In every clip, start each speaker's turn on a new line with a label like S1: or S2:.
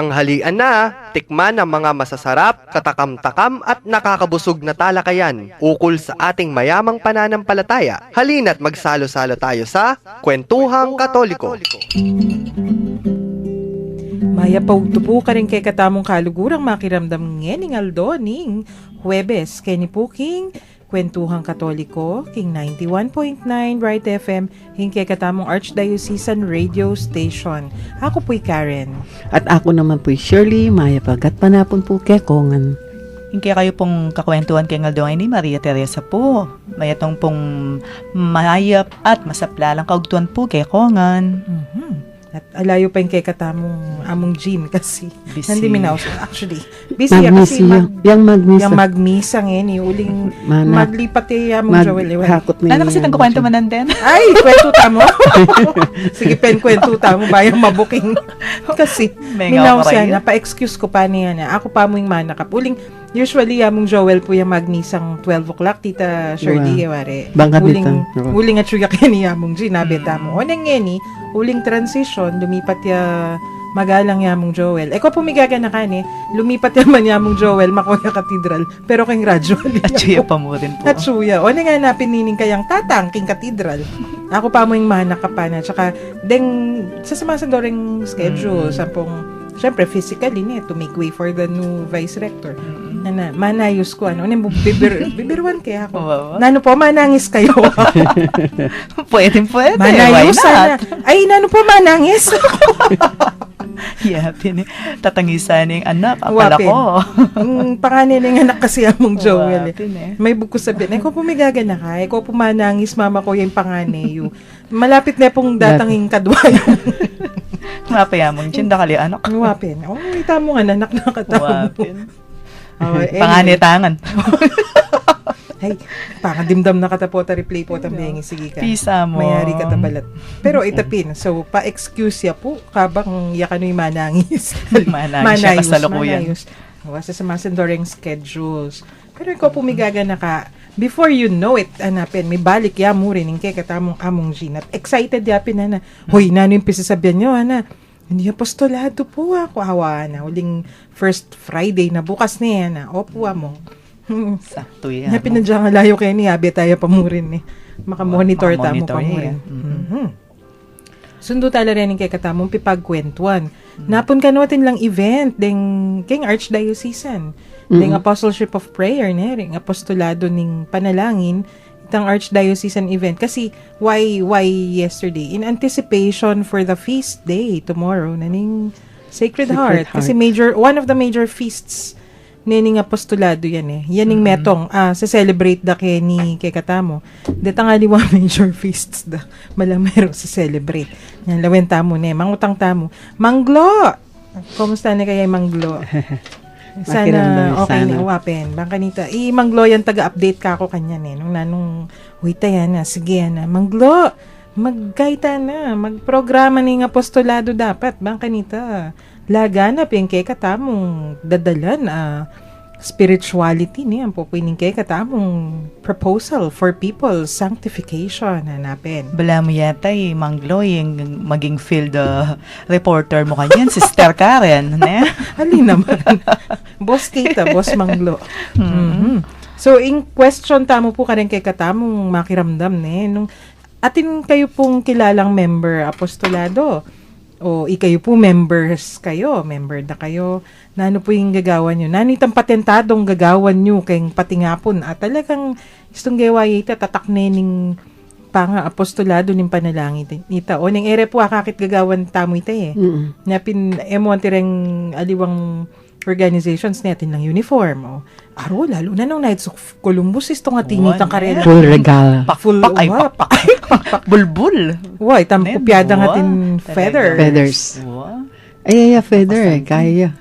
S1: Tanghalian na, tikman ang mga masasarap, katakam-takam at nakakabusog na talakayan ukol sa ating mayamang pananampalataya. Halina't magsalo-salo tayo sa Kwentuhang Katoliko.
S2: Maya paugtupo ka rin kay katamong kalugurang makiramdam ngening aldo ning Huwebes kay ni Puking Kwentuhang Katoliko king 91.9 Bright FM hingkay katamong Archdiocesan Radio Station. Ako po'y Karen.
S3: At ako naman po'y Shirley, maya pagat panapon po kekongan.
S4: Hingkay kayo pong kakwentuhan kay Ngaldong ni Maria Teresa po. Mayatong pong mayap at masaplalang kaugtuhan po kay Kongan.
S2: At alayo pa yung kay katamong among Jean kasi
S4: Busy.
S2: hindi minaus. Actually, busy kasi
S3: Yang magmisa.
S2: yung magmisa ngayon, uling
S3: Mana.
S2: maglipat among Joel.
S3: Hakot na
S4: Ano kasi nagkukwento man din?
S2: Ay, kwento tamo. Sige, kwento tamo. Bayang mabuking. Kasi,
S4: May
S2: minaw
S4: nga
S2: siya
S4: paray.
S2: na, pa-excuse ko pa niya na. Ako pa mo yung manakap. Uling, usually, among Joel po yung magnisang 12 o'clock, Tita Shirley, wari.
S3: Bangkat
S2: Uling,
S3: dito.
S2: uling at suya kaya niya among ginabeta mo. O nang ngeni, uling transition, lumipat ya magalang yamong Joel. Eko pumigaga na kani, lumipat yaman yamong Joel, Makoya Cathedral, pero keng gradually.
S4: At siya pa mo rin po.
S2: At suya. O nga na pinining kayang tatang king cathedral. Ako pa mo yung manak ka pa na. Tsaka, deng, sa sumasandoring schedule, sampung, syempre, physically niya, to make way for the new vice rector. Na, manayos ko, bibirwan kaya ako.
S4: Wow.
S2: Nano po, manangis kayo.
S4: Pwede.
S2: Manayos
S4: Why
S2: sana.
S4: not?
S2: Ay, nano po, manangis.
S4: Yeah, tatangisan ng anak. Apala
S2: Wapin.
S4: ko.
S2: Ang panganin ng anak kasi among Joel.
S4: Wapin eh.
S2: May buko sabihin. Ikaw pumigaga na ka. Ikaw pumanangis, mama ko yung panganay. Malapit na pong datanging kadwayo.
S4: Mapayamong dyan, dakali anak.
S2: Wapin. Oh, ita mo nga, anak na katao.
S4: Wapin.
S2: Oh, anyway.
S4: Panganitangan.
S2: Ay, pakadimdam na katapota replay po tambengi. Sige ka.
S4: Pisa mo.
S2: Mayari ka tabalat. Pero itapin. So, pa-excuse ya po kabang yakano'y manangis.
S4: Manangis siya kasalukuyan.
S2: Manayos. Wasa sa masandoring schedules. Pero ikaw pumigaga na ka. Before you know it, anapin, may balik ya mo rin kay katamong among Jean. At excited yapin na. Hoy, nano yung pisasabihan nyo, ana. Hindi apostolado po ako. Awa na. Uling first Friday na bukas na yan. Opo mo.
S4: Sakto yan.
S2: Happy na dyan layo kayo ni Abi tayo pamurin eh. Makamonitor tamo
S4: Makamonitor
S2: pamurin.
S4: yan.
S2: Sundo tala rin kay katamong pipagkwentuan. Napon ka natin lang event ding king Archdiocesan. Ding Apostleship of Prayer ne ring apostolado ning panalangin itang Archdiocesan event kasi why yesterday in anticipation for the feast day tomorrow na ning Sacred Heart kasi one of the major feasts nening apostolado yan eh. Yaning metong sa celebrate da kay ni kay katamo. Deta nga liwa major feasts da malamero sa celebrate. Yan lawen tamo ne mangutang tamo. Manglo. Kumusta na kaya Manglo? Sana okay na wapin. Bang kanita Manglo yan taga-update ka ako kanya ne nung nanong wait yan na sige na Manglo. Magkaita na magprograma ning apostolado dapat bang kanita laganap yung kay katamong dadalan spirituality niya po pining kay katamong proposal for people's sanctification hanapin.
S4: Bala mo yata Manglo, yung maging field reporter mo kanyan, Sister Karen. Ne?
S2: Halin naman. Boss Kita, Boss Manglo. So, in question tamo po ka rin kay katamong makiramdam ne. Nung atin kayo pong kilalang member apostolado o ikayo po members kayo, member na kayo, nano po yung gagawan nyo, nanitang patentadong gagawan nyo kayong patingapon at talagang istong gaway ita tataknening panga apostolado ning panalangin ita o ning ere po akakit gagawan tamo ita eh napin emon tireng aliwang organizations natin lang uniform o aro lalo na nung Knights of Columbus istong atinitang karela
S3: Full regala.
S2: full
S4: Bulbul.
S2: Why, tampupyada nga tin
S3: Feathers.
S4: Wow.
S3: Ay, feather kaya.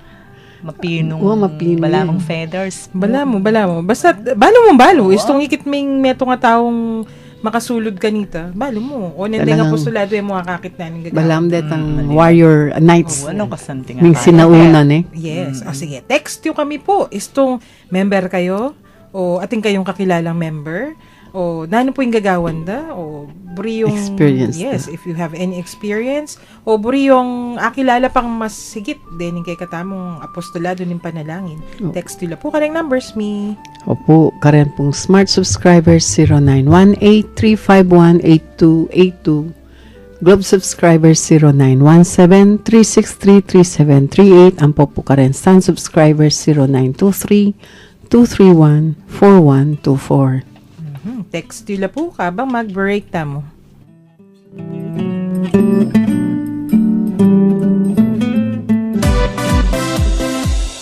S4: Mapinong.
S3: Mapino
S4: Balamang
S3: yan.
S4: feathers.
S2: Bala mo. Basta, balo. Istong ikit ming meto nga taong makasulod kanita. Balo mo. O nende nga
S3: Talagang-
S2: postulado yung mga kakit na ng gagawin.
S3: Balam detang warrior knights.
S4: Anong kasanti nga
S3: Ning
S4: tayo?
S3: sinaunan eh.
S2: Yes. O sige, text yung kami po. Istong member kayo o ating kayong kakilalang member o nano po yung gagawan da o buri yung
S3: Experience
S2: yes, if you have any experience o buri yung akilala pang mas sigit din kay katamong apostolado ng panalangin.
S3: Oh.
S2: Text nila po kanang numbers me.
S3: Opo, karen pong smart subscribers 0918-351-8282. Globe subscribers 0917-363-3738. Ang po karen Sun subscribers 0923-231-4124.
S2: Text nila po ka bang mag-break tamo.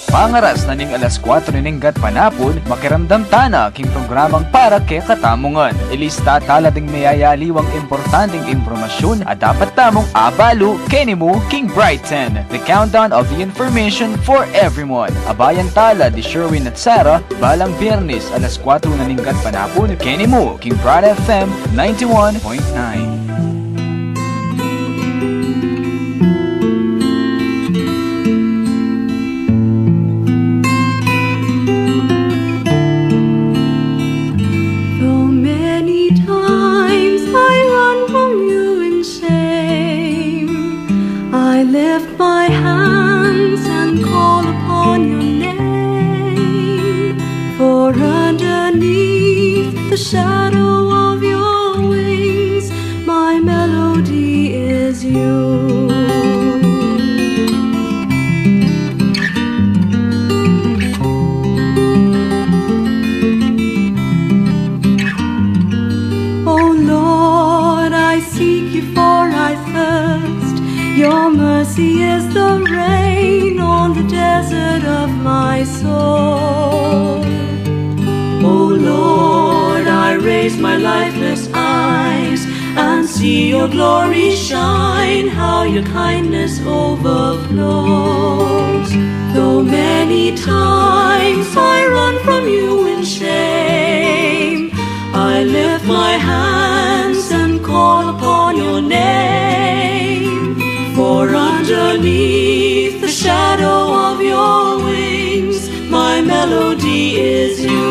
S5: Pangaras na ning alas 4 ninggat panapon, makiramdam tana king programang para kay katamungan. Ilista tala ding mayayaliwang importanteng impormasyon at dapat tamong abalo kenimo king Brighton. The countdown of the information for everyone. Abayan tala di Sherwin at Sarah, balang Biyernes alas 4 na ninggat panapon, kenimo king Bright FM 91.9.
S6: My hands and call upon your name, for underneath the shadow of your wings, my melody is you. Oh Lord, I seek you for I thirst. Your mercy is the rain on the desert of my soul. Oh Lord, I raise my lifeless eyes and see your glory shine, how your kindness overflows. Though many times I run from you in shame, I lift my hands and call upon your name. For underneath the shadow of your wings, my melody is you.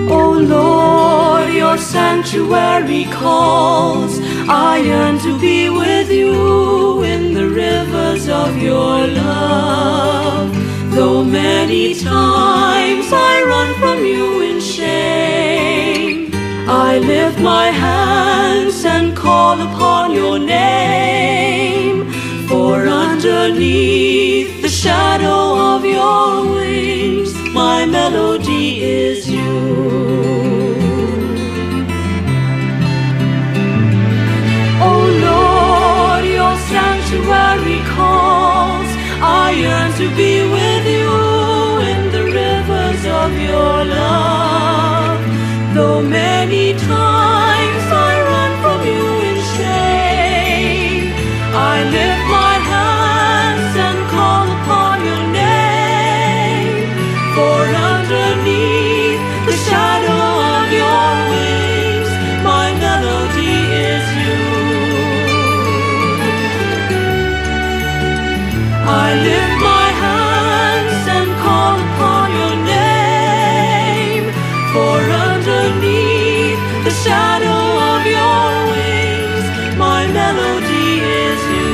S6: Oh Lord, your sanctuary calls. I yearn to be with you in the rivers of your love. Though many times I run from you in shame, I lift my hands and call upon your name. For underneath the shadow of your wings, my melody is you. Oh Lord, your sanctuary calls. I yearn to be with you in the rivers of your love. Though many times I run from you in shame, I lift my hands and call upon your name. For underneath the shadow of your wings, my melody is you. I lift my hands and call upon your name. For underneath the shadow of your wings, my melody is you.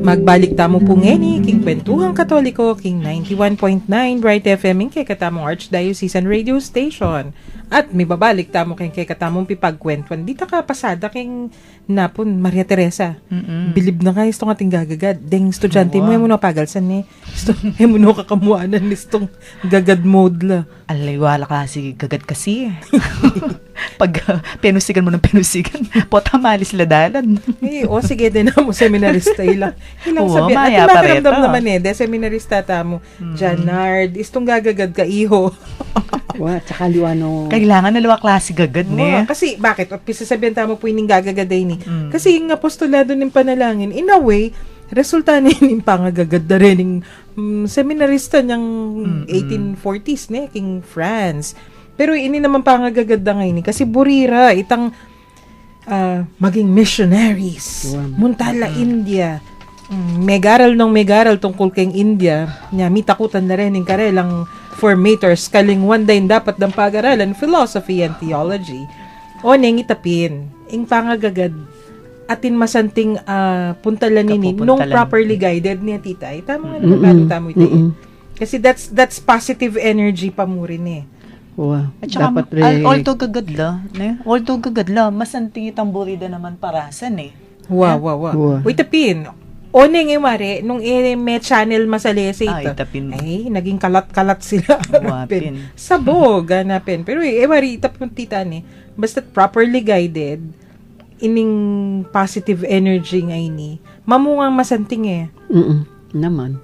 S2: Magbalik tamo po ngeni, king Kwentuhang Katoliko, king 91.9 Bright FM, kay katamong Archdiocesan Radio Station. At may babalik tamo kay katamong pipagkwentuan. Dita ka pasada king napon Maria Teresa. Bilib na kayo itong ating gagagad. Deng estudyante mo, mo napagalsan ni. Mo no kakamuanan ni itong gagad mode la.
S4: Alay, wala kasi gagad kasi. Pag penusigan mo ng penusigan, potamalis sila dalan.
S2: Sige din na mo seminarista ilang. Ilang
S4: Oo,
S2: sabi. At
S4: maya
S2: makaramdam
S4: pareto.
S2: naman de seminarista tamo. Janard, istong gagagad ka iho.
S3: Wa, tsaka liwano.
S4: Kailangan na luwa klase gagad
S2: Oo,
S4: ni.
S2: kasi bakit? O pisasabihan tamo po ining gagagaday ni.
S4: Mm.
S2: Kasi yung apostolado ng panalangin, in a way, resulta ni yung pangagagad na rin yung seminarista niyang 1840s ni King France. Pero ini naman pangagagad na ngayon kasi burira, itang maging missionaries.
S3: Wow.
S2: Muntala, India. Megaral tungkol kay India. Nya, mitakutan na rin yung karelang formators kaling one day dapat ng pag-aralan philosophy and theology. O neng itapin. Ing pangagagad atin masanting puntalan nini nung
S4: Kapupuntalan.
S2: properly guided niya tita. Tama nga naman, paano tamo ito eh. Kasi that's positive energy pa mo rin eh.
S3: Wa,
S4: At saka,
S3: dapat rin.
S4: although gagadla, although gagadla, masanting itang burida naman parasan eh.
S2: Wow.
S3: Wow.
S2: Uy, tapin. O neng mare, nung may channel masalese ito.
S4: Ay, tapin.
S2: Ay, naging kalat-kalat sila.
S4: Wapin.
S2: Sabog, ganapin. Pero mari, itapin tita ni. Basta properly guided, ining positive energy nga ini, mamungang masanting eh.
S3: Naman.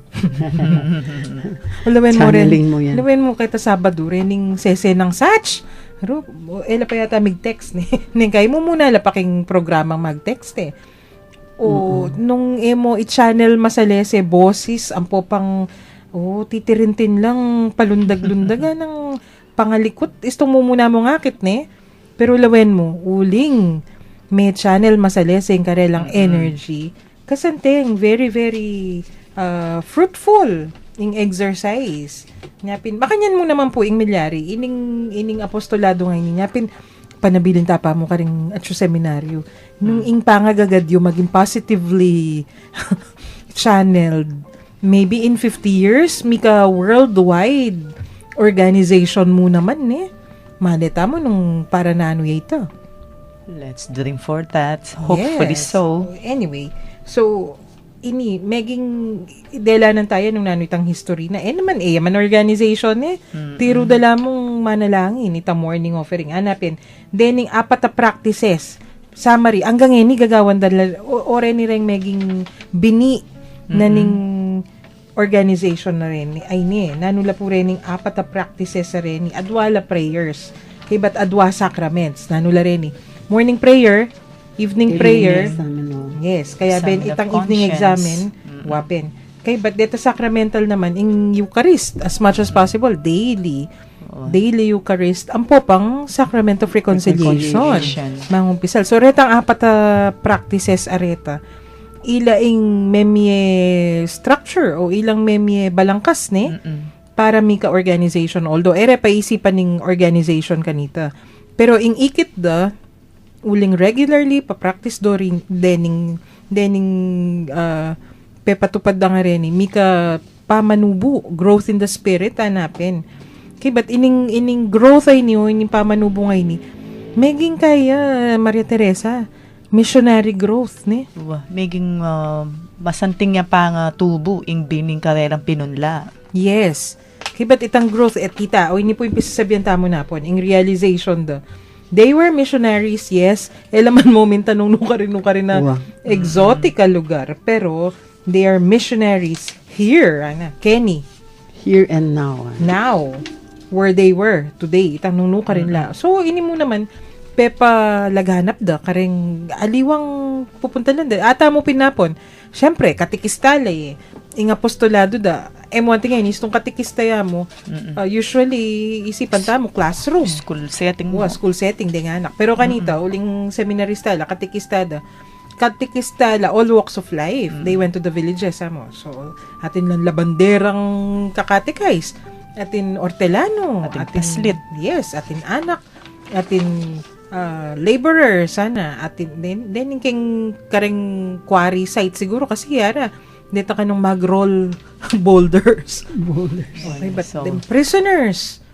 S2: Alawen mo rin.
S3: Channeling mo yan.
S2: Alawen mo kahit Sabado rin, ning sese ng Satch. Pero, ela pa yata mag-text ni. Ning kayo mo muna, lapaking programang mag-text eh. O, nung emo i-channel masalese, boses, ang popang, titirintin lang, palundag-lundaga ng pangalikot. Istong mo muna mo ngakit ne. Pero lawen mo, uling, may channel masalese yung karelang energy. Kasanteng, very, very fruitful in exercise. Nyapin, makanyan mo naman po ing milyari, ining apostolado ngayon, nyapin, panabilin tapa mo ka rin at yung seminaryo. Nung ing pangagagad yung maging positively channeled, maybe in 50 years, mika worldwide organization mo naman eh. Maleta mo nung para nano ito.
S4: Let's dream for that. Hopefully
S2: Yes.
S4: so.
S2: Anyway, so, meging delanan tayo nung nanitang history na naman man organization tiro dala mong manalangin itang morning offering hanapin dening apat na practices summary hanggang gagawan dala ore ni ring meging bini na ning organization na rin ay nanula po rin ning apat na practices sa rin adwala prayers kay bat adwa sacraments nanula rin morning prayer, evening prayer. Yes, kaya
S4: Examen of
S2: itang evening
S4: conscience.
S2: examen, wapin. Kay but dito sacramental naman in Eucharist as much as possible daily. Daily Eucharist ang popang sacrament of reconciliation. Mangumpisal. So retang apat na practices areta. Ilaing memye structure o ilang memye balangkas para mika organization although ere paisipan ning organization kanita. Pero ing ikit uling regularly pa-practice do rin dening pepatupad da nga rin mika pamanubo growth in the spirit hanapin kay but ining growth ay niyo ining pamanubo ngay ni meging kaya Maria Teresa missionary growth ni
S4: Maging masanting niya pa nga tubo ing bining karerang pinunla.
S2: yes kay but itang growth kita o ini po yung pisasabihan tamo napon ing realization they were missionaries, yes. Elaman moment nung ka rin na exotic lugar. Pero, they are missionaries here, Kenny.
S3: Here and now.
S2: Now, where they were today. Itang nung ka rin la. So, ini mo naman, pepa laganap karing aliwang pupunta lang ata mo pinapon. Siyempre, katikistalay ing apostolado mo tingin istong katikistaya mo usually isipan ta mo classroom
S4: School setting mo.
S2: school setting din anak pero kanita uling seminarista la katikistada all walks of life they went to the villages mo so atin lang labanderang kakatikais atin ortelano
S4: Atin paslit.
S2: yes atin anak atin laborer sana atin then king karing quarry site siguro kasi yara dito ka nung mag-roll boulders. Okay, but
S4: So,
S2: them prisoners.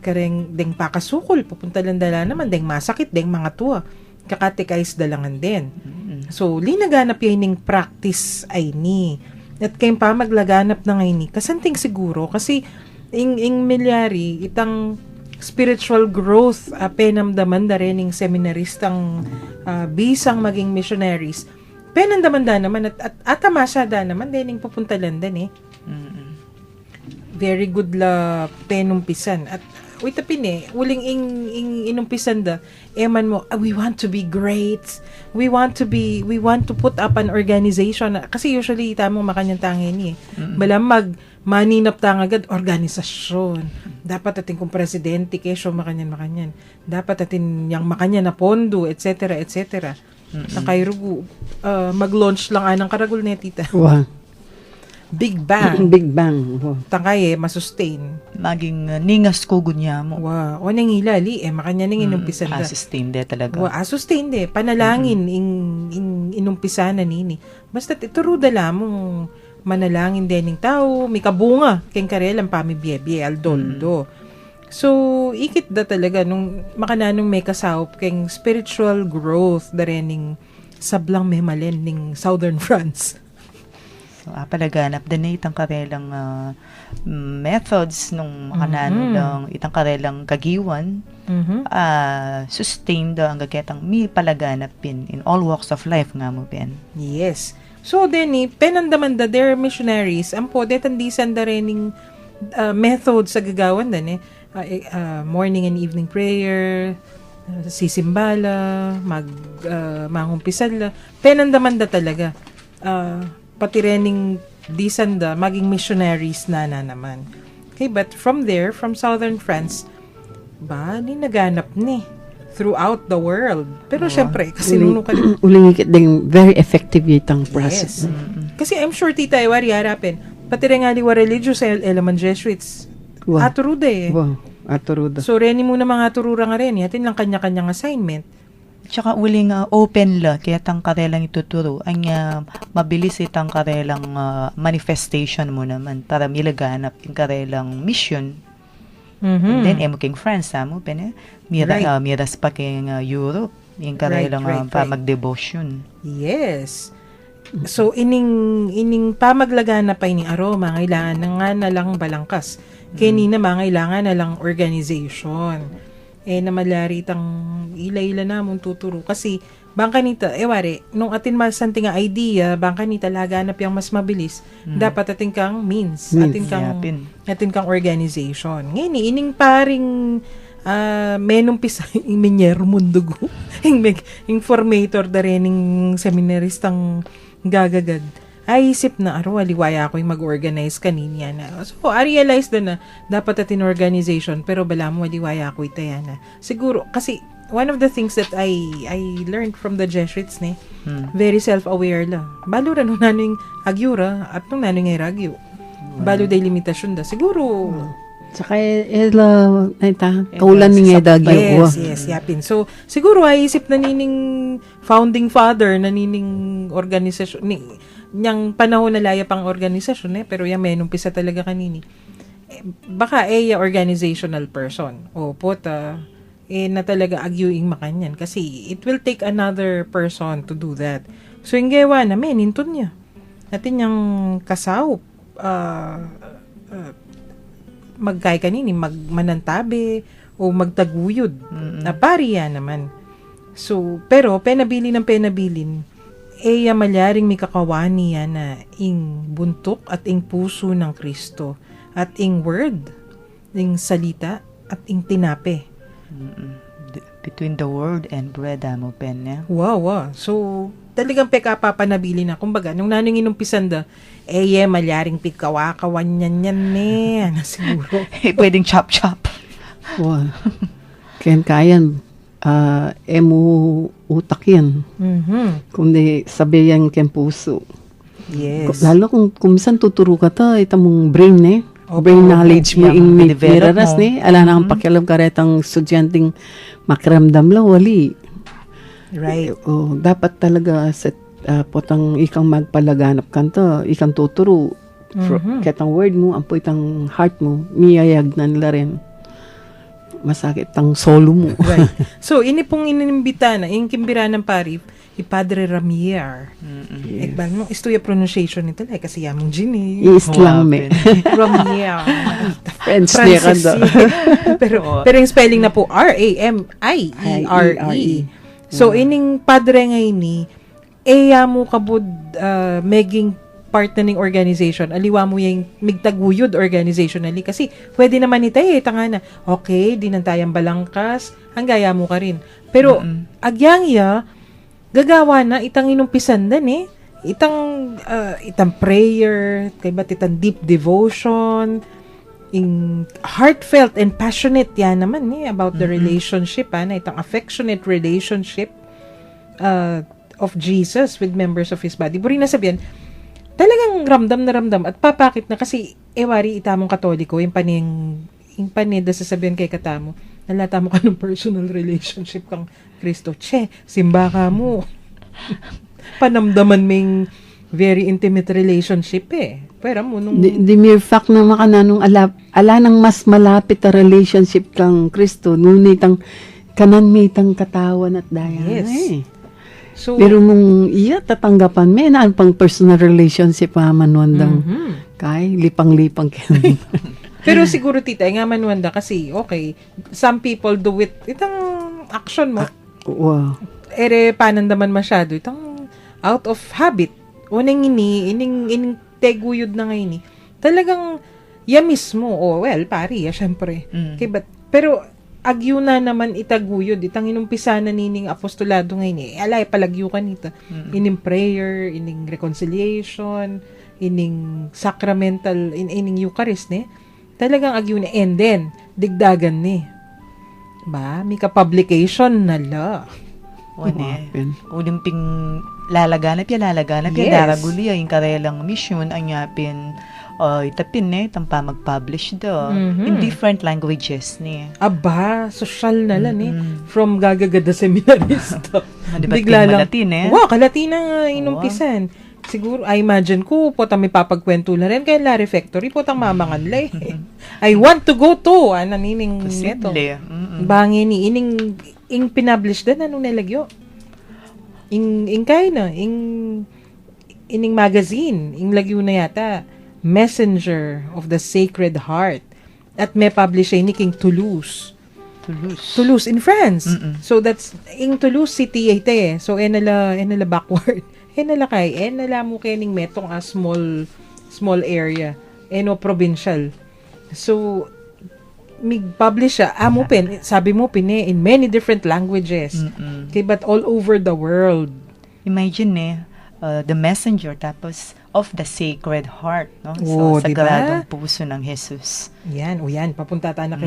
S2: Kareng deng pakasukol, pupunta lang dala naman, deng masakit, deng mga tuwa. Kakatikais dalangan din. So, linaganap yung practice ay ni. At kayong pa maglaganap na ngayon ni. Kasanting siguro, kasi ing milyari, itang spiritual growth, penamdaman na rin yung seminaristang bisang maging missionaries. Penandamanda naman at atamasada naman din yung pupunta London very good la penumpisan at wait tapin uling inumpisan da, eman mo, we want to be great. We want to put up an organization. Kasi usually, tamang makanyang tangin Balam maninap tang agad, organisasyon. Dapat atin kung presidente, kesyo makanyan. Dapat atin yang makanyan na pondo, etc. Nakairugo, mag-launch lang anang karagol na tita.
S3: Wow.
S2: Big Bang.
S3: Big Bang. Wow.
S2: Tangkay masustain.
S4: Maging ningas ko gunya mo.
S2: Wow. O nang ilali, makanya nang inumpisan da.
S4: Sustain de talaga.
S2: Wow, sustain de. Panalangin, inumpisan na nini. Basta ituruda lamang manalangin din ng tao, may kabunga, keng karelang pamibiyebye, aldoldo. So, ikit da talaga, nung makananong may kasawop, keng spiritual growth, da rin ng sablang memalen ng Southern France.
S4: So, palaganap din na itang karelang methods nung makananong itang karelang kagiwan, sustain da ang gagetang mi palaganap pin in all walks of life nga mo pin.
S2: Yes. So, Denny, penandaman da, they're missionaries. Ang po, detandisan da rin ng methods sa gagawan da, morning and evening prayer, sisimbala, mangumpisal la. Penandaman da talaga. Pati rin ng disanda, maging missionaries na naman. Okay, but from there, from Southern France, naganap ni throughout the world. Pero syempre, kasi nung
S3: uling ikit ding very effective itang process.
S2: Yes. Kasi I'm sure tita wari harapin. Pati rin nga liwa religious element Jesuits.
S3: Wow.
S2: Aturuda
S3: Wow. Aturuda.
S2: So reni muna mga turura nga rin. Yatin lang kanya-kanyang assignment.
S4: Tsaka uling open la, kaya tang karelang ituturo. Ang mabilis itang karelang manifestation mo naman para milaganap yung karelang mission. And then, king France, mo miras pa king Europe, yung karelang pamag-devotion.
S2: Yes. So, ining pamaglagana pa ining aroma, kailangan na lang balangkas. Kanina, kailangan na lang organization. Na malaritang ila-ila na mong tuturo. Kasi, bangka nita, wari, nung atin masanting nga idea, bangka nita, laganap yung mas mabilis, dapat atin kang means. Atin kang organization. Ngayon, ining paring menong pisa, yung minyero mundugo, yung formator da rin, yung seminaristang gagagad. Ay, isip na, aliwaya ako yung mag-organize kanina na. So, I realize na dapat atin organization, pero bala mo, aliwaya ako itaya na. Siguro, kasi, one of the things that I learned from the Jesuits, very self-aware lang. Balo rin nung naning agyura, at nung naning ragyo. Balo day limitasyon da. Siguro,
S3: Saka kaulan ni nga dagyo.
S2: Yes, yapin. So, siguro ay isip na nining founding father, na nining organisasyon, niyang panahon na laya pang organisasyon, pero yung menumpisa talaga kanini. Baka organizational person. O pota, na talaga agyuing makanyan. Kasi it will take another person to do that. So, yung gawa na, nintun niya. Natin yung kasawp, magkay kanini, magmanantabi, o magtaguyod. Na pariya naman. So, pero, penabilin, malyaring may kakawani yan na ing buntok at ing puso ng Kristo. At ing word, ing salita, at ing tinape.
S4: Between the word and bread, mo pen niya.
S2: Wow. So, talagang pekapapanabili na. Kumbaga, nung nanong inumpisan da, malyaring pikawakawan yan na siguro.
S4: Pwedeng chop-chop.
S3: Wow. Kayan, emo utak yan. Kundi sabihan ken puso.
S2: Yes.
S3: Lalo kung minsan tuturo ka itamong brain brain knowledge mo
S4: yung
S3: in
S4: develop
S3: miraras
S4: mo.
S3: ala na kang pakialam karetang estudyanteng makiramdam la wali.
S2: Right.
S3: Dapat talaga sa potang ikang magpalaganap kanto, ikang tuturo. Ketang word mo, ampo itang heart mo, miyayag na nila rin. Masakit ang solo mo.
S2: Right. So, ini pong inimbita na, yung kimbira ng pari, Padre Ramier. Ekbang mo, istuya pronunciation nito lang, kasi yamong gini.
S3: Islam
S2: Ramier.
S3: French niya ka do.
S2: pero yung spelling na po, R-A-M-I-E-R-E. So, ining padre ngayon ni, mo kabud, meging part na ning organization, aliwa mo yung migtaguyod organizationally kasi pwede naman ita tanga na, okay, di nantayang balangkas, hanggaya mo ka rin. Pero, agyang gagawa na, itang inumpisan dan itang prayer, kay ba't itang deep devotion, in heartfelt and passionate yan naman about the relationship, na itang affectionate relationship of Jesus with members of His body. Buri na sabihin, talagang ramdam na ramdam at papakit na kasi wari itamong katoliko, yung panida sasabihin kay katamo, nalata mo ka ng personal relationship kang Kristo. Simba ka mo. Panamdaman ming very intimate relationship Pero mo nung...
S3: The mere fact na makananong ala nang mas malapit na relationship kang Kristo, ngunit ang kanan may tang katawan at daya.
S2: Yes. So,
S3: pero nung tatanggapan, may naan pang personal relationship manuandang kay lipang-lipang kayo.
S2: pero siguro tita, nga manuanda kasi, okay, some people do it, itang action mo,
S3: Wow.
S2: panandaman masyado, itang out of habit. Unang ining teguyod na ngayon talagang, mismo, pari, syempre. Pero, agyo na naman itaguyod, itang inumpisa na nining apostolado ngayon alay palagyo ka nito. Ining prayer, ining reconciliation, ining sacramental, ining Eucharist talagang agyo na, and then, digdagan may ka-publication na
S4: Ulimping lalaganap
S2: Yes.
S4: daraguli yung karelang mission ang yapin itapin tampa mag-publish in different languages
S2: Aba, social na lang from gagagada seminarista.
S4: Bigla lang. Malatin
S2: Kalatina nga inumpisan. Siguro, I imagine ko, potang may papagkwento na rin kaya La Refectory, potang mamanganlay. I want to go to, nanining neto. Bangin ing pinablish din, anong nilagyo? Ining magazine, ing lagyo na yata, Messenger of the Sacred Heart. At may publish ni King Toulouse in France. So that's in Toulouse City So enala backward. Enala mo kening metong a small area. Provincial. So mig-publish siya. Sabi mo in many different languages. Okay, but all over the world.
S4: Imagine the messenger tapos of the Sacred Heart, so sagradong puso ng Jesus.
S2: Yan, papunta tayo na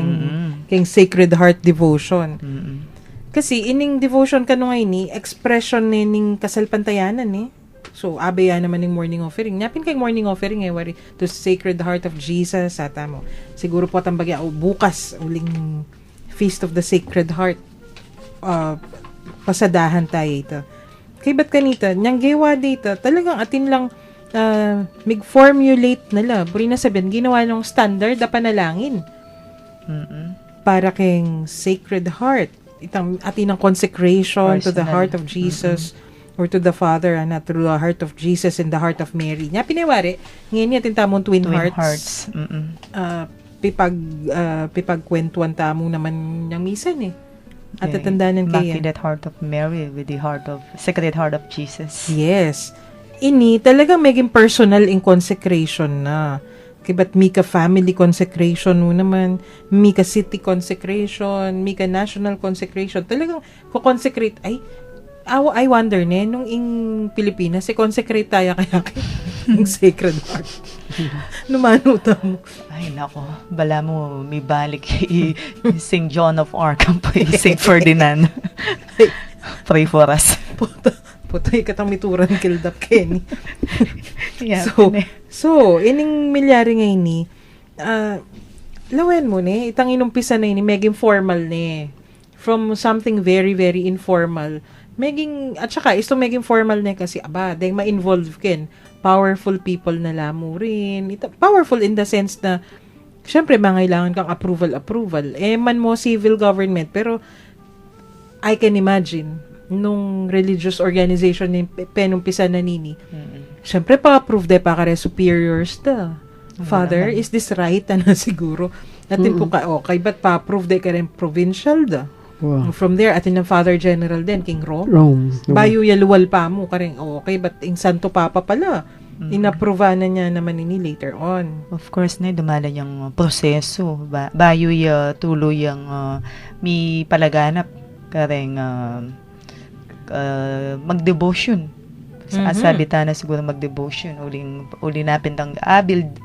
S2: king Sacred Heart devotion. Kasi ining devotion kano ngayon expression ning kasalpantayanan So abaya naman ning morning offering. Napin kay morning offering wari to Sacred Heart of Jesus ata mo. Siguro po tambagya bukas uling Feast of the Sacred Heart. Pasadahan tayo ito. Kay ba't kanita, niyang gewa dito, talagang atin lang mig-formulate nila. Buri na sabihin, ginawa ng standard na panalangin. Para keng Sacred Heart. Atin ng consecration personal to the heart of Jesus or to the Father, to the heart of Jesus and the heart of Mary. Nya pinawari, ngayon atin tamong twin hearts. Pipagkwentuan tamo naman ng misan At tatandanan kaya.
S4: Immaculate Heart of Mary with the Sacred Heart of Jesus.
S2: Yes. Ini talagang maging personal in consecration na. Ba't mika family consecration mo naman, mika city consecration, mika national consecration. Talagang consecrate. I wonder nung in Pilipinas, consecrate tayo kaya yung Sacred Heart. Numanuta mo.
S4: Ay, nako. Bala mo, may balik St. John of Arc, St. Ferdinand. Pray for us.
S2: Putoy katang mituran kildap Kenny.
S4: Yeah,
S2: so, ining milyari ngayon lawen mo itang inumpisa na maging formal from something very, very informal, at saka, isto maging formal kasi, dahil ma-involve ken, powerful people na lamo rin. Powerful in the sense na, syempre, mangailangan kang approval. Man mo civil government, pero, I can imagine, nung religious organization ni penumpisa na syempre, pa-approve pa kare superiors Father, is this right? Siguro. Natin po okay, but pa-approve ka rin provincial Wow. From there, atin ng Father General din, King Rome. Bayo yaluwal pa mo ka rin, okay, but in Santo Papa pala, Inapprova na niya naman ini later on.
S4: Of course na dumala yung proseso bayo tuloy yung mi palaganap kareng mag-devotion. Sabi ta na siguro mag-devotion uli napin tang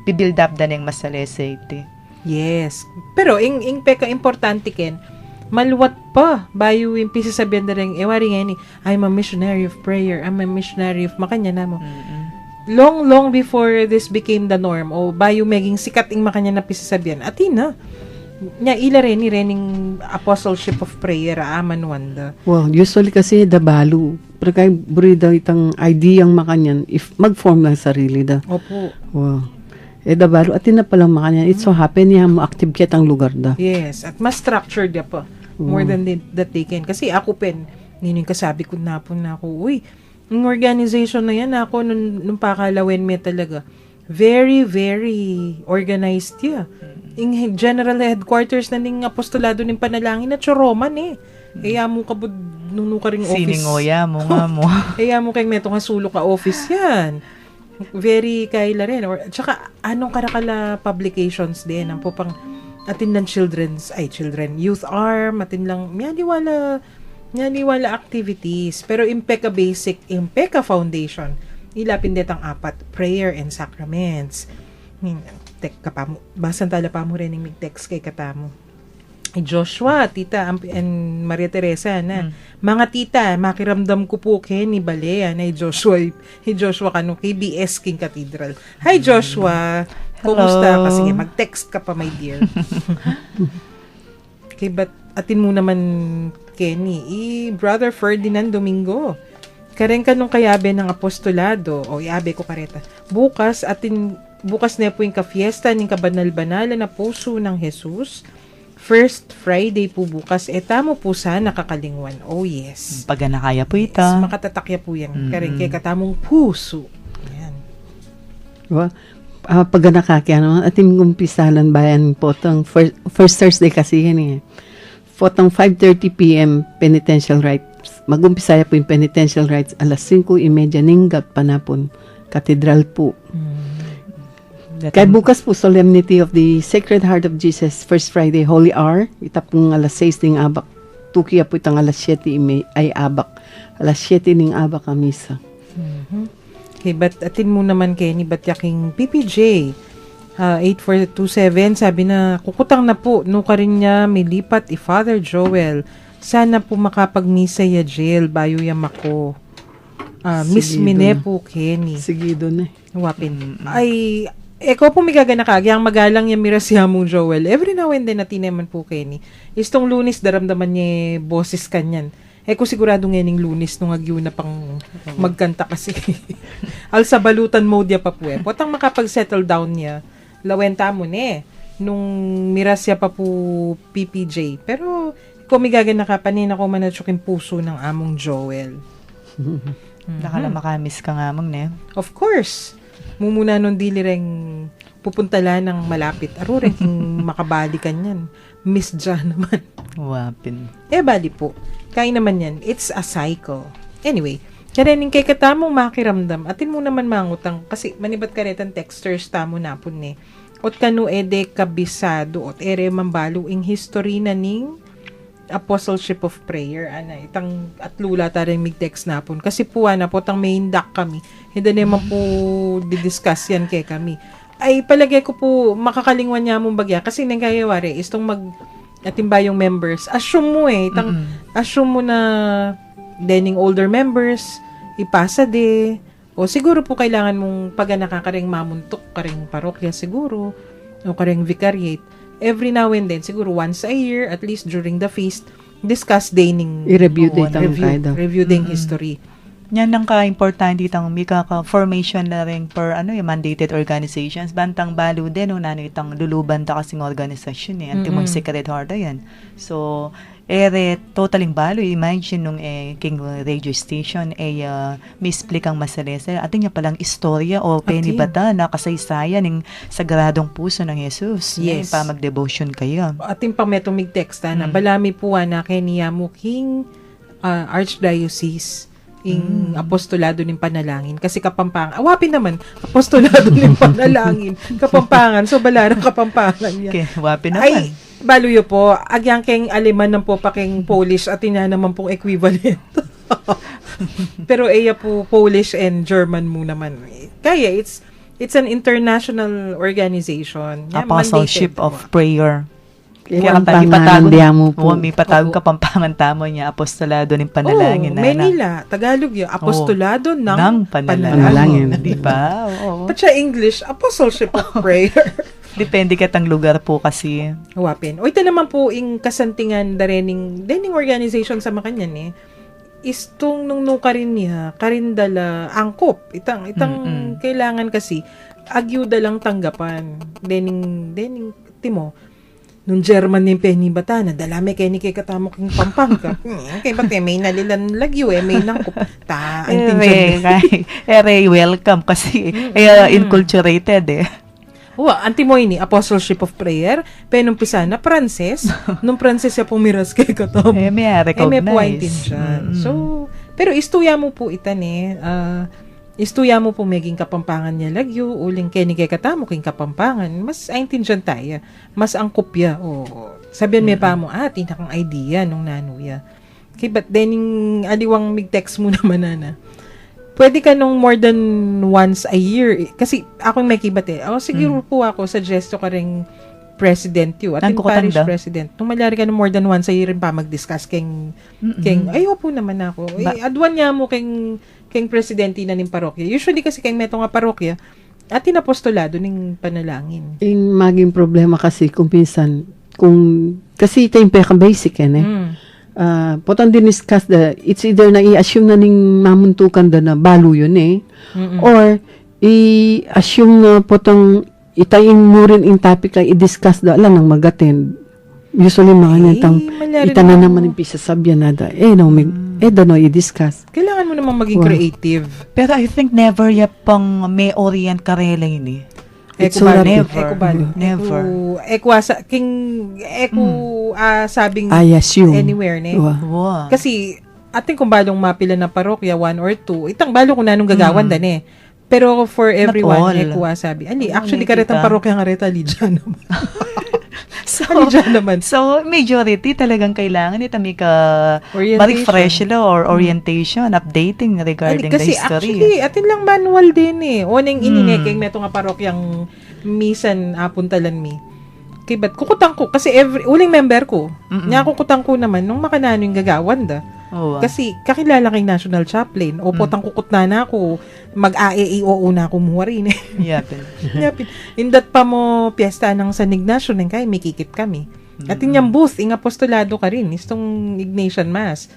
S4: build up dan yung masalese iti.
S2: Yes. Pero ing peka importante ken maluwat pa bayo yung pisasabihan na rin wari nga ni I'm a missionary of prayer, I'm a missionary of makanya na mo. Long before this became the norm o bayo maging sikat ing makanya na pisasabihan atina nya ila rin ni rening apostleship of prayer aman wanda.
S3: Well, usually kasi dabalu. Pero kay burida itang idea ang makanyan if mag-form lang sarili da.
S2: Opo.
S3: Wow. Dabalu atin na palang makanyan. It so happen niya mo active kit ang lugar da.
S2: Yes, at mas structured ya pa. More than that they can. Kasi ako pen, nining kasabi ko na po na ako, uy, yung organization na yan, ako nung pakalawin me talaga, very, very organized ya. Yung general headquarters na ning apostolado ng panalangin na Choroman Kaya mo kabud nung ka ring office.
S4: Siningoya mo nga mo.
S2: Kaya mo kayong metong hasulo ka office yan. Very kaila rin. Or, tsaka, anong karakala publications din. Ang po pang atin lang youth arm, atin lang, wala activities. Pero Impeka Basic, Impeka Foundation, ilapin dit ang 4, prayer and sacraments. Tek ka pa mo, basan tala pa mo rin yung text kay katamo. Joshua, tita, and Maria Teresa na. Mga tita, makiramdam ko po kay ni Balea na Joshua kano KBS King Cathedral. Hi Joshua. Kumusta? Kasi mag-text ka pa, my dear. Okay, but atin mo naman Kenny, Brother Ferdinand Domingo. Karen ka nung kayabe ng apostolado o iabe ko kareta. Bukas na po yung kafiesta ng kabanal-banala na puso ng Jesus. First Friday po bukas. Tamo po sana kakalingwan. Oh, yes.
S4: Pag nakaya po ita.
S2: Yes, makatatakya po yan. Karen kay katamong puso. Yan.
S3: Diba? Pag nakakyan, ating umpisalan bayan po itong first Thursday kasi yan po itong 5:30 p.m. penitential rites. Mag-umpisaya po yung penitential rites alas 5:30 ninggat panapon. Katedral po. Kaya bukas po, Solemnity of the Sacred Heart of Jesus, First Friday, Holy Hour. Itapong alas 6 ng abak. Tukiya po itong alas 7 ay abak. Alas 7 ng abak ang misa.
S2: Okay, but atin mo naman Kenny, ba't yaking PPJ 8427 sabi na kukutang na po no ka rin niya may lipat Father Joel sana po makapagmisa ya jail bayo yam ako Miss Mine po Kenny
S3: Sige doon
S2: wapin ay eko po migaga na kagyang magalang yung miras mong Joel every now and then natin naman po Kenny istong Lunes daramdaman niya boses kanyan ko sigurado ngayon Lunes nung agyo na pang magkanta kasi. Alsa balutan mode ya pa po Potang makapag-settle down niya, lawenta mo nung miras ya pa po PPJ. Pero, kumigagan na kapanin ako manatsukin puso ng among Joel.
S4: Nakala makamis ka nga mong
S2: Of course. Mumuna nung dili ring pupuntala ng malapit. Aro rin makabalikan yan. Miss Ja naman.
S4: Wapin.
S2: Bali po. Kaya naman yan. It's a cycle. Anyway, karening kay katamong makiramdam. Atin mo naman mangutang. Kasi manibat karetan texters tamo napon Ot kanu ede kabisado. Ot ere mambalo ing history na ning Apostleship of Prayer. Itang atlula taring mig-text napon. Kasi po po tang main doc kami. Hindi naman po didiscuss yan kay kami. Ay palagay ko po makakalingwan niya mong bagya. Kasi nang kayawari, istong atin ba yung members, assume mo assume mo na dening older members, ipasa o siguro po kailangan mong pag nakakaring mamuntok karing parokya siguro, o karing vicariate, every now and then, siguro once a year, at least during the feast, discuss dening
S3: i-review review
S2: ding history.
S4: Yan ang ka-importante itang mika formation na rin per yung mandated organizations. Bantang balo din itang luluban ta kasing organisasyon Antimong Sacred Heart yan. So, totaling balo. Imagine nung king radio station misplik ang masalesa. Ating niya palang istorya o penibata na kasaysayan ng sagradong puso ng Jesus.
S2: Yes.
S4: Pa mag-devotion kayo.
S2: Ating pametumig text na balami po na kay niya mo king Archdiocese ing apostolado ng panalangin. Kasi Kapampangan, awapin naman, apostolado ng panalangin. Kapampangan, so balarang Kapampangan niya.
S4: Okay, wapi naman.
S2: Ay, baluyo po, agyang keng Aleman ng po paking Polish at ina naman pong equivalent. Pero iya po Polish and German mo naman. Kaya it's an international organization. Yeah,
S4: Apostleship
S2: mandated
S4: of
S2: po.
S4: Prayer.
S3: Kaya ang
S4: tayo
S3: pangalan diya mo po.
S4: may patawag
S2: Opo.
S4: Kapampangan tamo niya, apostolado ng panalangin.
S2: Oh, Manila, Tagalog yun. Apostolado ng
S4: ng
S3: Panalangin.
S4: panalangin. Di ba? Oo.
S2: But siya English, Apostleship of Prayer.
S4: Depende katang lugar po kasi.
S2: Wapin. O ito naman po, ing kasantingan dening organization sa Makanyan is tung nung ka rin niya, karindala angkop. Itang kailangan kasi, agyuda lang tanggapan. Dening, timo, nung German ni Penny Batana, dalami kay ni kay katamo king Pampanga. Kay bate may nalilan lagyo may nangkop. Ta,
S4: Ere, welcome kasi inculturated eh.
S2: Antimoy ni Apostleship of Prayer, penumpisa na Pranses, nung Pranses ya pumiras kay katamo.
S4: May recognize.
S2: May pointin siya. So, pero istuya mo po itan istuya mo po maging Kapampangan niya lagyo, uling kay katamo king Kapampangan, mas aintindihan tayo. Mas ang kopya. Sabihan may pa mo, tinakang idea nung nanuya. Okay, but then, aliwang mig-text mo naman, pwede ka nung more than once a year. Kasi, ako may kibat siguro po ako, suggest ko ka ring president yun. At yung parish president. Tumalyari ka nung more than once a year rin pa mag-discuss keng ayaw po naman ako. Adwan niya mo keng presidente na ng parokya. Usually kasi keng meto nga parokya, at inapostolado ng panalangin.
S3: Yung maging problema kasi kung pinsan, kasi ito yung basic potang diniscuss it's either na i-assume na ning mamuntukan na balo yun or i-assume na potang itayin mo rin yung topic lang i-discuss lang ng magatin. Usually mga nitang itanan naman yung pisasabyan na i-discuss.
S2: Kailangan mo naman maging creative.
S4: Pero I think never pang may orient karela yun
S3: It's so rapid.
S4: Never.
S2: Sabing
S3: I assume.
S2: anywhere
S4: Wow.
S2: Kasi ating kung balong mapila na parokya, 1 or 2, itang balo kung nanong gagawan Pero for everyone, sabi. Actually, karetang parokya nga reta, Lidya naman.
S4: So, majority talagang kailangan ito may ma-refresh or orientation, updating regarding the
S2: kasi
S4: history.
S2: Actually, atin lang manual din Unang inineking meto nga parokyang misan apuntalan mi. Okay, but kukutang ko, kasi uling member ko, niya kukutang ko naman, nung makanano yung gagawan Kasi kakilala kay National Chaplain, potang kukut na ako, mag-AEO na ako muha rin Yapin. Indat pa mo piyesta ng San Ignacio, kaya may kikit kami. At inyang booth, apostolado ka rin, itong Ignatian Mass.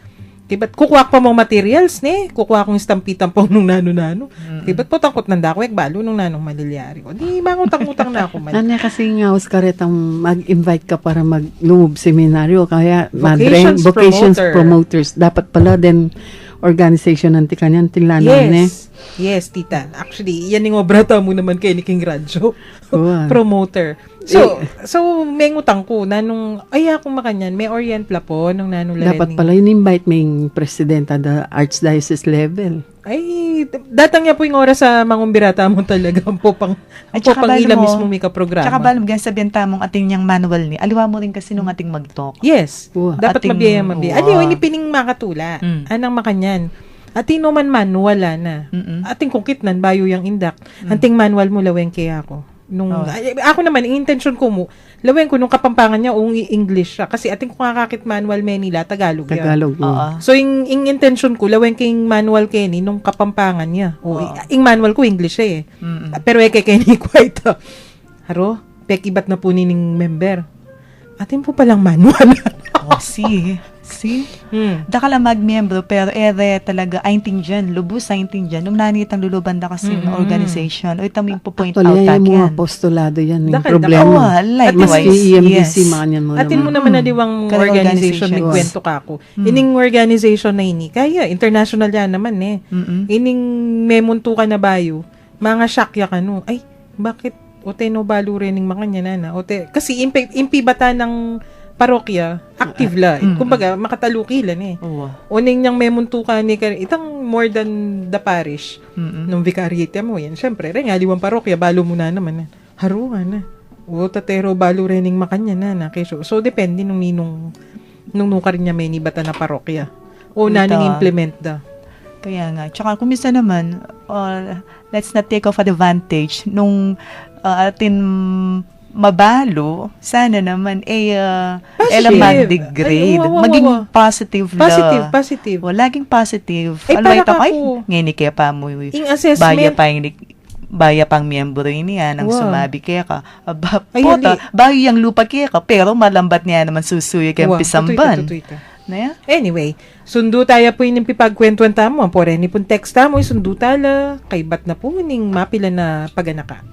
S2: Ba't kukuha pa mong materials, kukuha kong istampitan po nung nano-nano. Ba't potangkot nanda ako, balo nung nanong malilyari ko. Di, mangutang-utang na ako.
S3: Kasi nga, karetang mag-invite ka para mag-loob seminaryo, kaya
S2: Vocations
S3: promoters. Dapat pala din organization ng tikanyan, tilanan
S2: Yes, tita. Actually, yan yung obrata mo naman kay ni King Radyo. Promoter. So, may ngutang ko na nung, akong makanyan, may orientla po nung nanularin.
S3: Dapat pala in-invite may presidenta the archdiocese level.
S2: Datang niya po yung oras sa mangumbirata mo talaga. Ang popang ila mismo may kaprograma.
S4: Tsaka balam, sabihin tamong ating niyang manual aliwa mo rin kasi nung ating mag-talk.
S2: Yes. Dapat mabiyaya. Aliwa, ini pining makatula. Anang makanyan. Ating no man wala na. Ating kukitnan, bayo yung indak. Anting manual mo, laweng kaya ako. Ako naman, yung intention ko mo, laweng ko nung Kapampangan niya, English siya. Kasi ating kung kakakit manual Manila, Tagalog yan. So, yung intention ko, laweng king manual Kenny, nung Kapampangan niya. Yung manual ko, English siya Pero kay Kenny, quite, haro, pekibat na po nining member. Atin po palang manual.
S4: See? Da ka lang mag-membro, pero talaga, aintindihan, lubos aintindihan. Nung nanitang luluban da kasi ng organization, o itaming po point out
S3: yan.
S4: Yan.
S3: Apostolado yan, yung problema.
S4: Likewise,
S3: EMDC, makanyan mo
S2: Atin mo naman na diwang organization, nagkwento ka ako. Ining organization na ini, kaya, international yan naman Ining may muntu ka na bayo, mga shakya ka no, bakit, no balo rin ng mga nyanana. Kasi impi bata ng parokya, active la. Kumbaga, makataluki lan eh.
S4: Oo.
S2: Uning niyang memuntu ka ni itang more than the parish nung vicariate mo yan. Siyempre, rin aliwang parokya, balo mo na naman. Haruhan na. O tatero balo rening makanya na. So, depende nung nukar niya may nibata na parokya. O naning implement da.
S4: Kaya nga. Tsaka kung minsan naman, let's not take off advantage nung atin mabalo, sana naman mag-degrade.
S2: Ay,
S4: Maging positive la.
S2: Positive.
S4: O, laging positive.
S2: Ay,
S4: Alway
S2: para
S4: ay,
S2: ako.
S4: ngayon kaya pa mo,
S2: Ing assessment.
S4: baya pang miyembro niya nang
S2: Wow.
S4: sumabi kaya ka. Aba,
S2: Ay,
S4: pota,
S2: hindi.
S4: bayo yung lupa kaya ka, pero malambat niya naman susuyo kaya pisamban.
S2: Tutoy.
S4: Na ya?
S2: Anyway, sundo tayo po yung pipagkwentuhan tamo. Ang pore ni pong text tamo, sundo tala. Kay bat na po ning mapila na paganaka.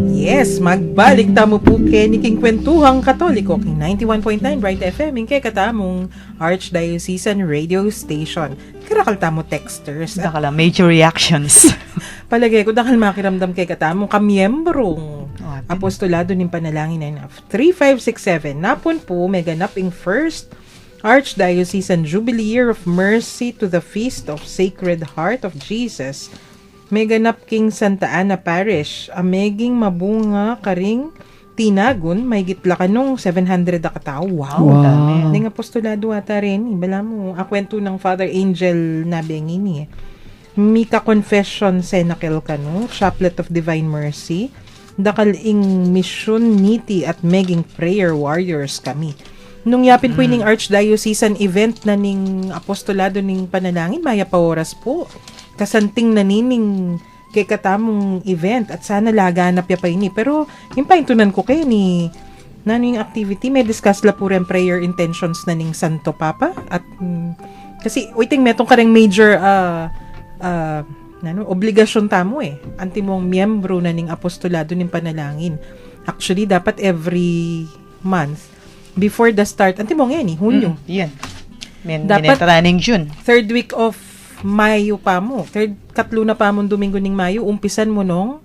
S2: Yes, magbalik tamo po king kwentuhang Katoliko king 91.9 Bright FM kay katamong Archdiocesan Radio Station. Karakal tamo texters. At
S4: Dakala, major reactions.
S2: palagay ko dakal makiramdam kay katamong kamiyembrong apostolado ng panalangin na 3567. Napon po may ganap ing first Archdiocesan Jubilee Year of Mercy to the Feast of Sacred Heart of Jesus. May ganap king Santa Ana Parish, ameging mabunga karing tinagon, may gitla kanong 700 na katao. Wow,
S3: Wow.
S2: dami. Ning apostolado ata rin, ibala mo, akwento ng Father Angel Nabengini. Mika Confession Senakel kano, Chaplet of Divine Mercy, dakal ing mission niti at meging prayer warriors kami. Nung yapin po ining Archdiocesan event na ning apostolado ning panalangin, maya pa oras po. Kasanting nanining kay katamong event at sana laganap ya pa ini. Pero yung paintunan ko kay ni nano yung activity may discuss la purem prayer intentions na ning Santo Papa at kasi waiting metong kareng major obligasyon tamo antimong miyembro na ning apostolado ning panalangin. Actually dapat every month before the start antimong Hunyo.
S4: Yan.
S2: Dapat
S4: Minetaraning June.
S2: third week of Mayo pa mo. Katlo na pa mo Domingo ning Mayo, umpisan mo nung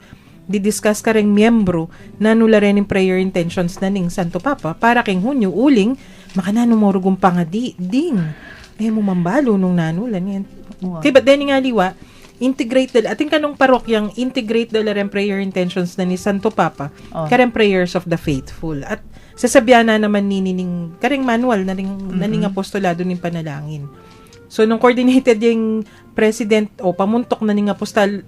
S2: didiscuss ka rin miyembro na nula rin yung prayer intentions na ning Santo Papa para king Hunyo uling makanano mo rugong pangadi ding. Mo mambalo nung nanulan yan.
S4: Wow.
S2: Okay, but then nga liwa, integrate ating kanong parokyang integrate dala rin prayer intentions na ni Santo Papa kareng prayers of the faithful. At sasabihan na naman nining kareng manual na ning apostolado ning panalangin. So, nung coordinated yung president o pamuntok na ning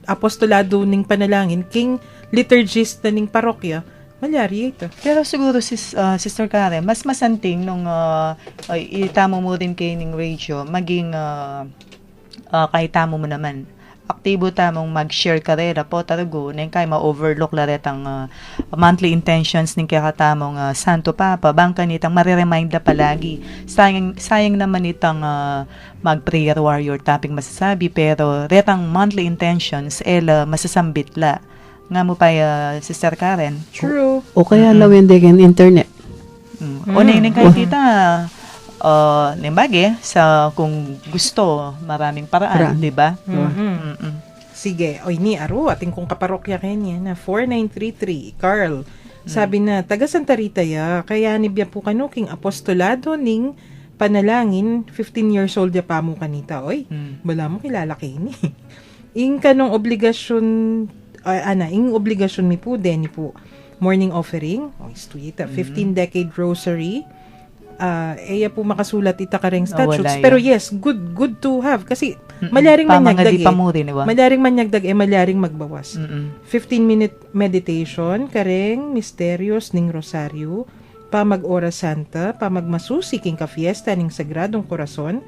S2: apostolado ning panalangin, king liturgist na ning parokya, malyari ito.
S4: Pero siguro, Sister Karen, mas masanting nung itamo mo rin kay ning radio, maging kahit tamo mo naman. Aktibo tamong mag-share karera po tarago nang kay ma-overlook laret ang monthly intentions ning kakatamong Santo Papa bangka nitang mare-remind na palagi sayang naman itang mag-prayer warrior topic masasabi pero retang monthly intentions masasambit la nga mo pa Sister Karen.
S2: True.
S3: O kaya lawin din internet.
S4: O nang kay tita nimbage sa kung gusto maraming paraan, di ba?
S2: Sige, oy ni Aro, ating kong kaparokya kanya na 4933, Carl. Sabi na, taga Santa Rita ya, kaya nibya po kano king apostolado ning panalangin, 15 years old ya pa mo kanita. Oy, wala mo kilala kay ni. Ing kanong obligasyon, ing obligasyon mi po, deni po, morning offering, sweet, 15-decade rosary, eya po makasulat ita kareng statutes. Pero yes, good to have. Kasi malyaring manyagdag malyaring manyagdag malyaring magbawas. 15-minute meditation, kareng misterios ning rosaryo, pamag-ora santa, pamagmasusi king ka-fiesta ning Sagradong Corazon,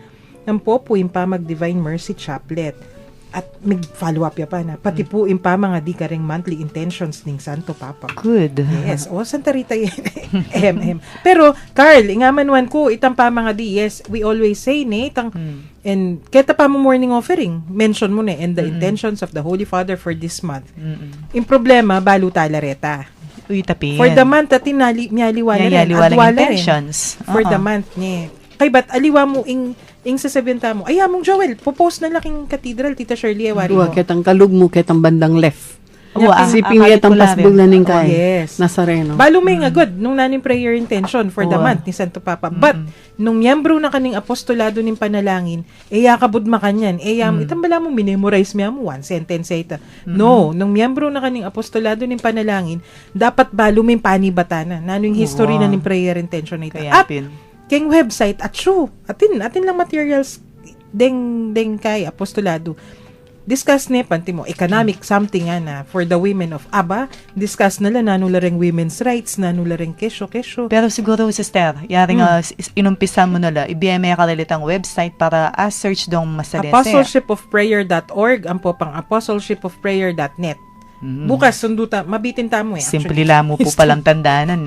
S2: ang po yung pamag-Divine Mercy Chaplet. At mag-follow up ya pa na. Pati po yung pa mga di kareng monthly intentions ning Santo Papa.
S4: Good.
S2: Yes. Santa Rita MM. Pero, Carl, ingamanwan ko, itang pa mga di, yes, we always say, and keta pa mo morning offering, mention mo and the intentions of the Holy Father for this month. Yung problema, balo talareta.
S4: Uy, tapin.
S2: For the month, at miyaliwala rin. At wala
S4: intentions.
S2: For the month, kay ba't aliwa mo ing sasabihin mo, ay among Joel, popost na laking cathedral, Tita Shirley, awari mo.
S3: Ketang kalug mo, ketang bandang left. Siping
S2: ang
S3: yatang pasbog na ning kay.
S2: Yes.
S3: Nazareno.
S2: Balo may nga good, nung naning prayer intention for the month ni Santo Papa. But, nung miyembro na kaning apostolado ning panalangin, yakabud makanyan, itang bala mo, minimorize mo one sentence ita. No, nung miyembro na kaning apostolado ning panalangin, dapat balo may panibatana. Nano yung history na ning prayer intention ita. At, keng website at atin lang materials deng kay apostolado discuss ne pantimo economic something na for the women of Aba discuss nila nanula ring women's rights nanula ring kesyo
S4: pero siguro sister yaring inumpisa mo nila ibiyeme kalalitang website para search dong masalese
S2: apostleshipofprayer.org ang po pang apostleshipofprayer.net. Bukas, sunduta, mabitin tamo
S4: Simple lang mo po palang tandaanan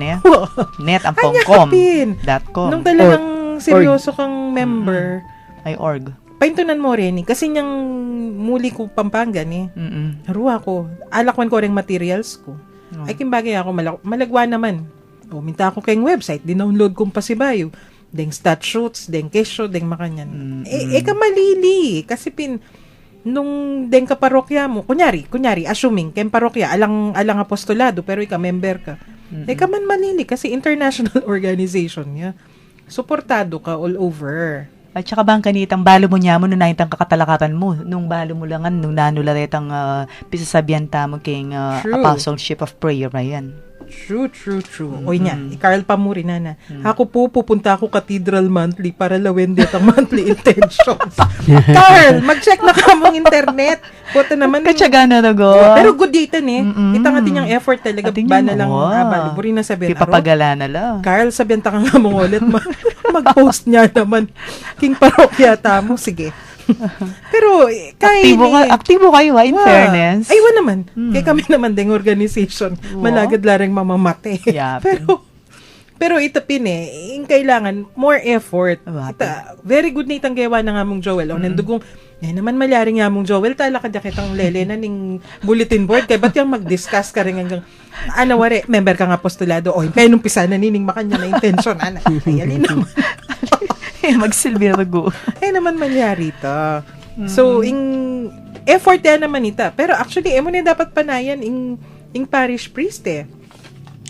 S4: net ang pongcom.com.
S2: Nung talagang seryoso kang member,
S4: ay org.
S2: Paintunan mo rin kasi niyang muli ko Pampanga Haruha ko. Alakwan ko rin materials ko. Ay kimbagay ako, malagwa naman. Minta ako kayong website, dinownload kong pasibayo. Deng statutes, deng kesyo, deng makanyan. Kamalili. Kasi nung deng ka parokya mo, kunyari, assuming, ken parokya, alang apostolado, pero ika member ka. Ka man malili, kasi international organization niya. Suportado ka all over.
S4: At saka bang kanitang balo mo niya mo, nung naitang kakatalakatan mo, nung balo mo langan, nung nanularetang pisasabihan tamo king Apostleship of Prayer na yan.
S2: True. Oy niya, Carl Pamuri na. Ako po, pupunta ako Cathedral monthly para lawin dito ang monthly intentions. Carl, mag-check na ka mong internet. Puta naman.
S4: Katsaga na nago.
S2: Pero good data Itang atin yung effort talaga. Ba na lang, baliburi na sabihin.
S4: Pipapagala na lang.
S2: Carl, sabihan ta ka nga mong ulit. Mag-post niya naman. King parokya tamo. Sige. Pero, kaya
S4: Aktibo kayo, in fairness.
S2: Ay, naman. Kaya kami naman ding organization. Malagad larang mamamate.
S4: Yeah.
S2: Pero ito yung kailangan more effort.
S4: Wate.
S2: Very good na itang gawa na nga mong Joel. O nandugong, naman malaring nga mong Joel, tala ka kitang lele na ning bulletin board. Kaya ba't yung mag-discuss ka rin hanggang, wari, member ka nga apostolado. O, kaya nung pisa na nining makanya na intention. Ay, alin naman.
S4: Magsilbi rugo.
S2: Naman mangyari ito. So, effort yan naman ita. Pero actually, mo na dapat panayan in parish priest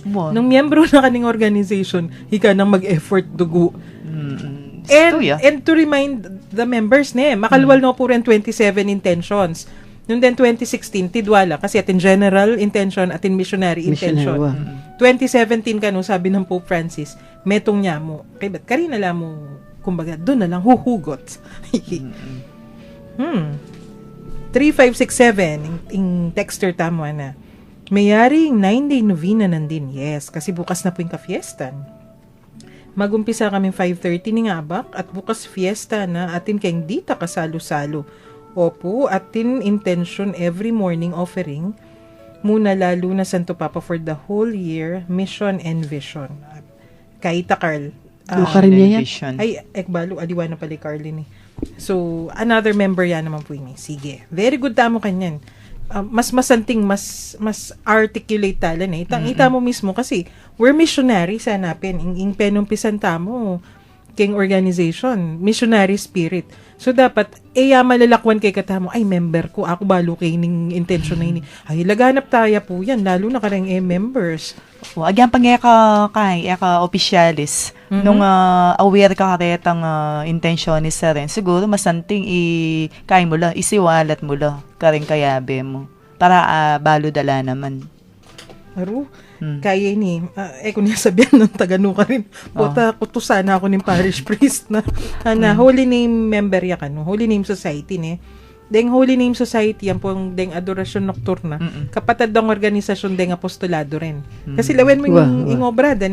S4: Wow.
S2: Nung miyembro na kaning organization, ika nang mag-effort dugo. And to remind the members makalwal no po rin 27 intentions. Noong then 2016, tidwala, kasi atin general intention, atin missionary intention. 2017 sabi ng Pope Francis, metong niya mo, kaya ba't karina lang mo, kumbaga, doon na lang huhugot. 3567, yung texter tamo na. Mayaring 9-day novena nandin. Yes, kasi bukas na po yung ka-fiestan. Magumpisa kami 5:30 ni Ngabak at bukas fiesta na atin kayong dita kasalo-salo. Opo, atin intention every morning offering muna lalo na Santo Papa for the whole year, mission and vision. Kaita Carl. Ay, ekbalo, aliwa na pala Carlin So, another member yan naman po yun. Sige. Very good tamo kanyan. Mas masanting, mas articulate tala Ita mo mismo kasi we're missionary sa hanapin. Ing penumpisan tamo king organization, missionary spirit. So dapat malalakwan kay katamo, ay member ko, ako balo kay ning intention na ini. Ay laganap tayo po yan, lalo na karang members.
S4: Agyan pang eka officialis. Nung aware ka karetang intentionis sa rin, siguro masanting kaya mo la, isiwalat mo la, karing kayabe mo. Para balo dala naman.
S2: Aro, kaya ni, kung niya sabihan ng tagano ka rin, puta, kutusan ako ng parish priest na Holy Name member ya no? Holy Name Society Deng Holy Name Society, yan pong deng adorasyon nocturna. Kapatid ng organisasyon deng apostolado rin. Kasi lawen mo yung obrada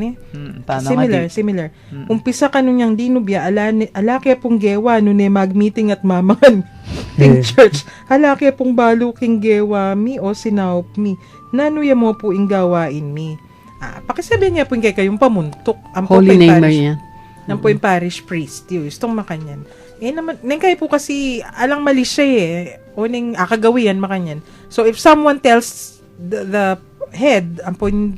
S2: Similar. Umpisa ka nun yung dinubya, alake pong gewa nun mag-meeting at mamangan. Ting church, alake pong balo king gewa mi o sinaup mi. Nanuya mo po ing gawain mi. Pakisabi niya po kayong pamuntok.
S3: Holy Name yan.
S2: Nang po yung parish priest. Itong makanyan. Naman, kayo po kasi alang mali siya o ning akagawian makanyan. So, if someone tells the head,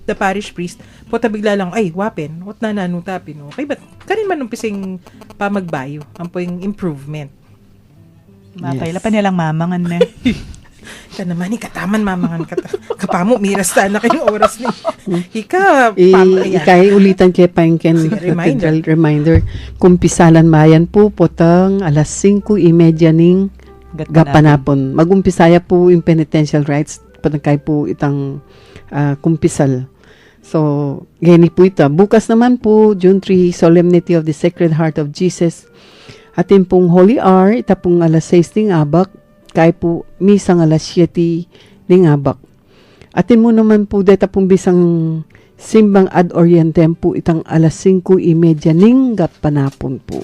S2: the parish priest, po tabigla lang, ay, wapen, what na nanutapin, okay, but kanin man umpising pa magbayo, ang po yung improvement.
S4: Mapayla pa nilang mamangan
S2: Ka naman, kataman mamangan kapamo, miras na kayong oras ni.
S3: Ikay ulitan kay Pangken reminder. Kumpisalan mayan po potang alas 5:30 ning gapanapon. Magumpisaya po yung penitential rites patangkay po itang kumpisal. So, gani po ito. Bukas naman po, June 3, Solemnity of the Sacred Heart of Jesus. Atin pong Holy Hour, ita pong alas 6 ning abak. Kaya po, misang alas 7 ng abak. Atin mo naman po, deta pong bisang simbang ad orientem po, itang alas 5:30 ng gatpanapon po.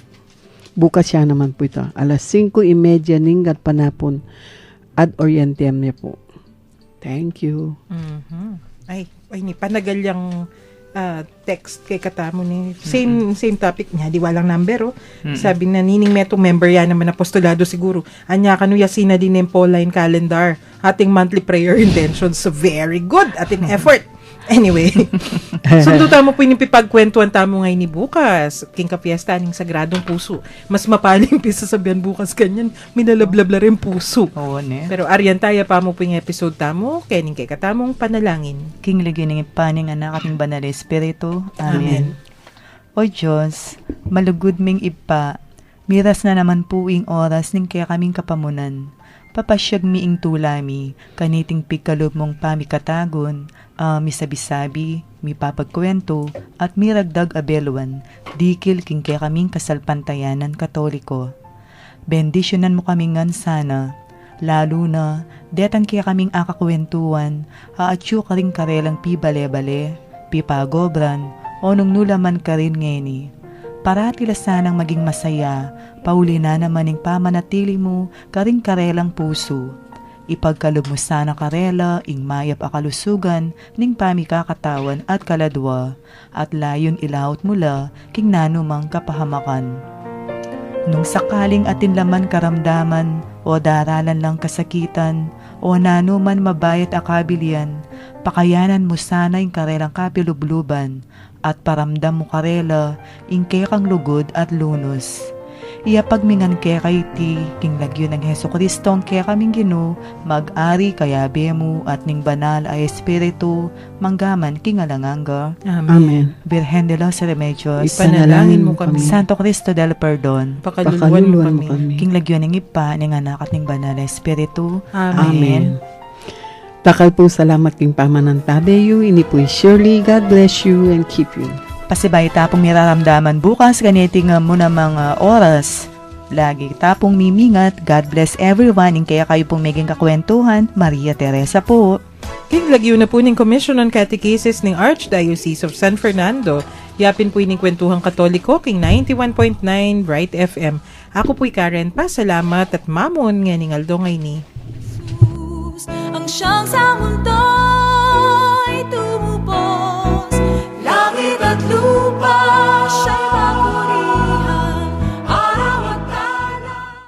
S3: Bukas siya naman po ito. Alas 5:30 ng gatpanapon, ad orientem niya po. Thank you.
S2: Ay, ni panagalyang text kay katamo ni same topic niya, di walang number sabi na nining metong member yan naman apostolado siguro anya kanuya sina din yung Pauline calendar ating monthly prayer intentions, so very good ating effort anyway. Sundo tamo po yung pipagkwentuhan tamo ngayon ni bukas king kapiesta ning sagradong puso, mas mapaling pisa sabihan bukas kanyan minalablabla rin puso. Pero aryan tayo pa mo po yung episode tamo kening kay katamong panalangin
S4: king lagi ng ipaning anak ating banal espiritu. Amen. O Diyos, malugod ming ipa, miras na naman po ing oras ning kaya kaming kapamunan. Papasyag miing tulami, kaniting pigkalob mong pamikatagon, misabi-sabi, mipapagkwento, at miragdag abelwan, dikil king kaya kaming kasalpantayanan katoliko. Bendisyonan mo kaming ngan sana, lalo na, detang kaya kaming akakwentuan, haatyo ka rin karelang pi bale-bale, pi pagobran, o nung nulaman ka rin ngeni. Paparatila sanang maging masaya, pauli na naman ing pamanatili mo, karing karelang puso. Ipagkalog mo sana karela, ing mayap akalusugan, ning pamikakatawan at kaladwa, at layon ilahot mula, king nanumang kapahamakan. Nung sakaling atin laman karamdaman, o daralan lang kasakitan, o nanuman mabayat akabilian, pakayanan mo sana ing karelang kapilubluban, at paramdam mo karela, ing kekang lugod at lunos. Iapagmingan ke kay ti, king lagyo ng Heso Kristo ang ke kaming Ginoo, mag-ari kaya bemo at ning banal ay espiritu, manggaman king alanganga.
S3: Amen.
S4: Virgen de los Remedios,
S2: Ipanalangin mo kami.
S4: Santo Cristo del Perdon,
S2: Pakaluluan mo kami.
S4: king lagyo ng ipa, ning anak at ning banal ay espiritu.
S3: Amen. Takal po salamat king pamanantabeyo, ini po surely God bless you and keep you.
S4: Pasibay tapong miraramdaman bukas ganiting mo na mga oras. Lagi tapong mimingat. God bless everyone. Kaya kayo pong maging kakwentuhan. Maria Teresa po.
S2: King lagyo na po ning Commission on Catechesis ng Archdiocese of San Fernando. Yapin po ining kwentuhang katoliko king 91.9 Bright FM. Ako po'y Karen pa. Salamat at mamon nga ning Aldo ngay ni.
S6: Ang siyang sa mundo